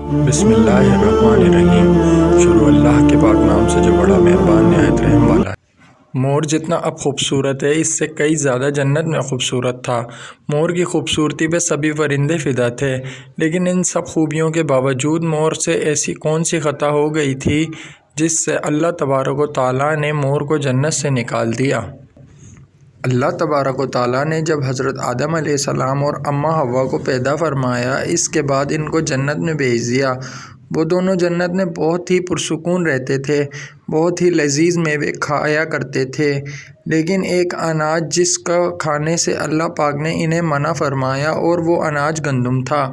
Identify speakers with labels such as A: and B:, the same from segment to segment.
A: بسم اللہ الرحمن الرحیم۔ شروع اللہ کے پاک نام سے جو بڑا مہربان نہایت رحم والا ہے۔ مور جتنا اب خوبصورت ہے اس سے کئی زیادہ جنت میں خوبصورت تھا۔ مور کی خوبصورتی پہ سبھی پرندے فدا تھے، لیکن ان سب خوبیوں کے باوجود مور سے ایسی کون سی خطا ہو گئی تھی جس سے اللہ تبارک و تعالیٰ نے مور کو جنت سے نکال دیا۔ اللہ تبارک و تعالیٰ نے جب حضرت آدم علیہ السلام اور اماں حوا کو پیدا فرمایا، اس کے بعد ان کو جنت میں بھیج دیا۔ وہ دونوں جنت میں بہت ہی پرسکون رہتے تھے، بہت ہی لذیذ میوے کھایا کرتے تھے، لیکن ایک اناج جس کا کھانے سے اللہ پاک نے انہیں منع فرمایا اور وہ اناج گندم تھا۔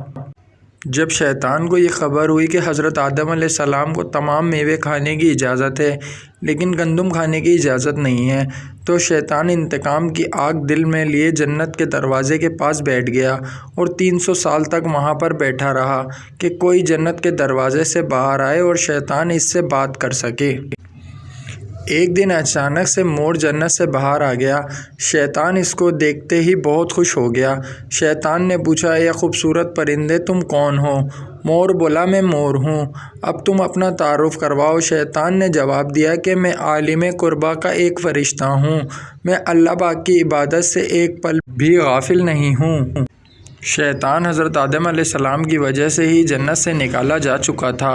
A: جب شیطان کو یہ خبر ہوئی کہ حضرت آدم علیہ السلام کو تمام میوے کھانے کی اجازت ہے لیکن گندم کھانے کی اجازت نہیں ہے، تو شیطان انتقام کی آگ دل میں لیے جنت کے دروازے کے پاس بیٹھ گیا اور 300 سال تک وہاں پر بیٹھا رہا کہ کوئی جنت کے دروازے سے باہر آئے اور شیطان اس سے بات کر سکے۔ ایک دن اچانک سے مور جنت سے باہر آ گیا۔ شیطان اس کو دیکھتے ہی بہت خوش ہو گیا۔ شیطان نے پوچھا، اے خوبصورت پرندے تم کون ہو؟ مور بولا، میں مور ہوں، اب تم اپنا تعارف کرواؤ۔ شیطان نے جواب دیا کہ میں عالم قربا کا ایک فرشتہ ہوں، میں اللہ پاک کی عبادت سے ایک پل بھی غافل نہیں ہوں۔ شیطان حضرت آدم علیہ السلام کی وجہ سے ہی جنت سے نکالا جا چکا تھا،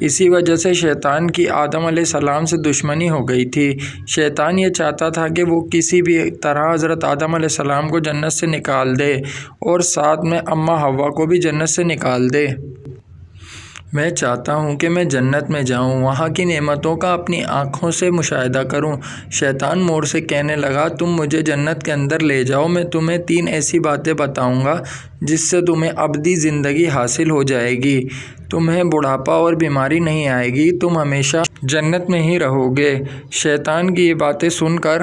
A: اسی وجہ سے شیطان کی آدم علیہ السلام سے دشمنی ہو گئی تھی۔ شیطان یہ چاہتا تھا کہ وہ کسی بھی طرح حضرت آدم علیہ السلام کو جنت سے نکال دے اور ساتھ میں اماں حوا کو بھی جنت سے نکال دے۔ میں چاہتا ہوں کہ میں جنت میں جاؤں، وہاں کی نعمتوں کا اپنی آنکھوں سے مشاہدہ کروں۔ شیطان مور سے کہنے لگا، تم مجھے جنت کے اندر لے جاؤ، میں تمہیں 3 ایسی باتیں بتاؤں گا جس سے تمہیں ابدی زندگی حاصل ہو جائے گی، تمہیں بڑھاپا اور بیماری نہیں آئے گی، تم ہمیشہ جنت میں ہی رہو گے۔ شیطان کی یہ باتیں سن کر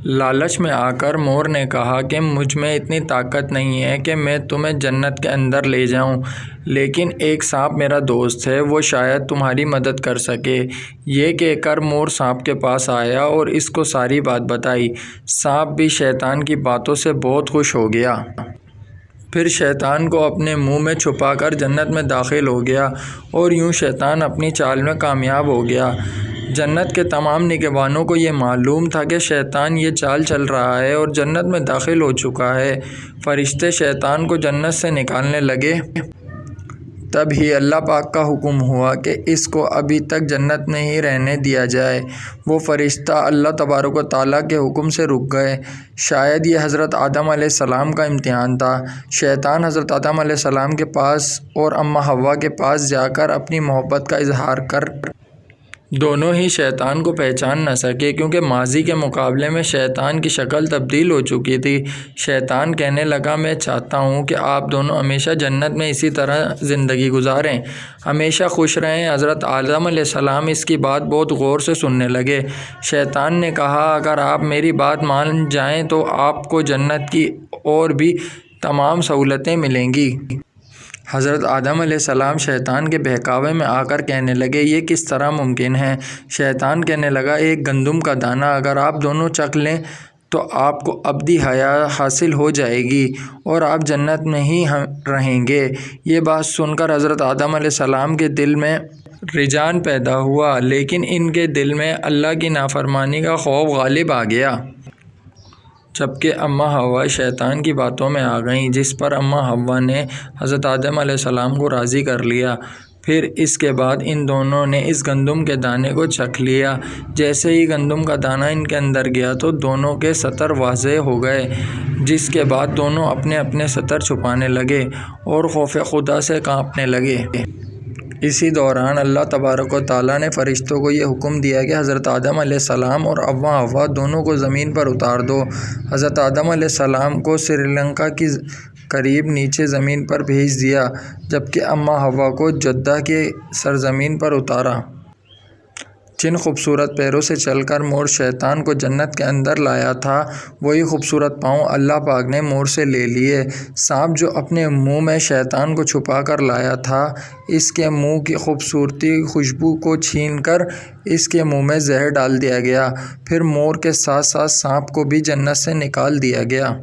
A: لالچ میں آ کر مور نے کہا کہ مجھ میں اتنی طاقت نہیں ہے کہ میں تمہیں جنت کے اندر لے جاؤں، لیکن ایک سانپ میرا دوست ہے، وہ شاید تمہاری مدد کر سکے۔ یہ کہہ کر مور سانپ کے پاس آیا اور اس کو ساری بات بتائی۔ سانپ بھی شیطان کی باتوں سے بہت خوش ہو گیا۔ پھر شیطان کو اپنے منہ میں چھپا کر جنت میں داخل ہو گیا اور یوں شیطان اپنی چال میں کامیاب ہو گیا۔ جنت کے تمام نگہبانوں کو یہ معلوم تھا کہ شیطان یہ چال چل رہا ہے اور جنت میں داخل ہو چکا ہے۔ فرشتے شیطان کو جنت سے نکالنے لگے، تب ہی اللہ پاک کا حکم ہوا کہ اس کو ابھی تک جنت میں ہی رہنے دیا جائے۔ وہ فرشتہ اللہ تبارک و تعالیٰ کے حکم سے رک گئے۔ شاید یہ حضرت آدم علیہ السلام کا امتحان تھا۔ شیطان حضرت آدم علیہ السلام کے پاس اور اماں حوا کے پاس جا کر اپنی محبت کا اظہار کر دونوں ہی شیطان کو پہچان نہ سکے، کیونکہ ماضی کے مقابلے میں شیطان کی شکل تبدیل ہو چکی تھی۔ شیطان کہنے لگا، میں چاہتا ہوں کہ آپ دونوں ہمیشہ جنت میں اسی طرح زندگی گزاریں، ہمیشہ خوش رہیں۔ حضرت آدم علیہ السلام اس کی بات بہت غور سے سننے لگے۔ شیطان نے کہا، اگر آپ میری بات مان جائیں تو آپ کو جنت کی اور بھی تمام سہولتیں ملیں گی۔ حضرت آدم علیہ السلام شیطان کے بہکاوے میں آ کر کہنے لگے، یہ کس طرح ممکن ہے؟ شیطان کہنے لگا، ایک گندم کا دانہ اگر آپ دونوں چکھ لیں تو آپ کو ابدی حیات حاصل ہو جائے گی اور آپ جنت میں ہی رہیں گے۔ یہ بات سن کر حضرت آدم علیہ السلام کے دل میں رجعان پیدا ہوا، لیکن ان کے دل میں اللہ کی نافرمانی کا خوف غالب آ گیا۔ جبکہ اماں حوا شیطان کی باتوں میں آ گئیں، جس پر اماں حوا نے حضرت آدم علیہ السلام کو راضی کر لیا۔ پھر اس کے بعد ان دونوں نے اس گندم کے دانے کو چکھ لیا۔ جیسے ہی گندم کا دانہ ان کے اندر گیا تو دونوں کے ستر واضح ہو گئے، جس کے بعد دونوں اپنے اپنے ستر چھپانے لگے اور خوف خدا سے کانپنے لگے۔ اسی دوران اللہ تبارک و تعالیٰ نے فرشتوں کو یہ حکم دیا کہ حضرت آدم علیہ السلام اور اماں حوا دونوں کو زمین پر اتار دو۔ حضرت آدم علیہ السلام کو سری لنکا کے قریب نیچے زمین پر بھیج دیا، جبکہ اماں حوا کو جدہ کی سرزمین پر اتارا۔ جن خوبصورت پیروں سے چل کر مور شیطان کو جنت کے اندر لایا تھا، وہی خوبصورت پاؤں اللہ پاک نے مور سے لے لیے۔ سانپ جو اپنے منہ میں شیطان کو چھپا کر لایا تھا، اس کے منہ کی خوبصورتی خوشبو کو چھین کر اس کے منہ میں زہر ڈال دیا گیا۔ پھر مور کے ساتھ ساتھ سانپ کو بھی جنت سے نکال دیا گیا۔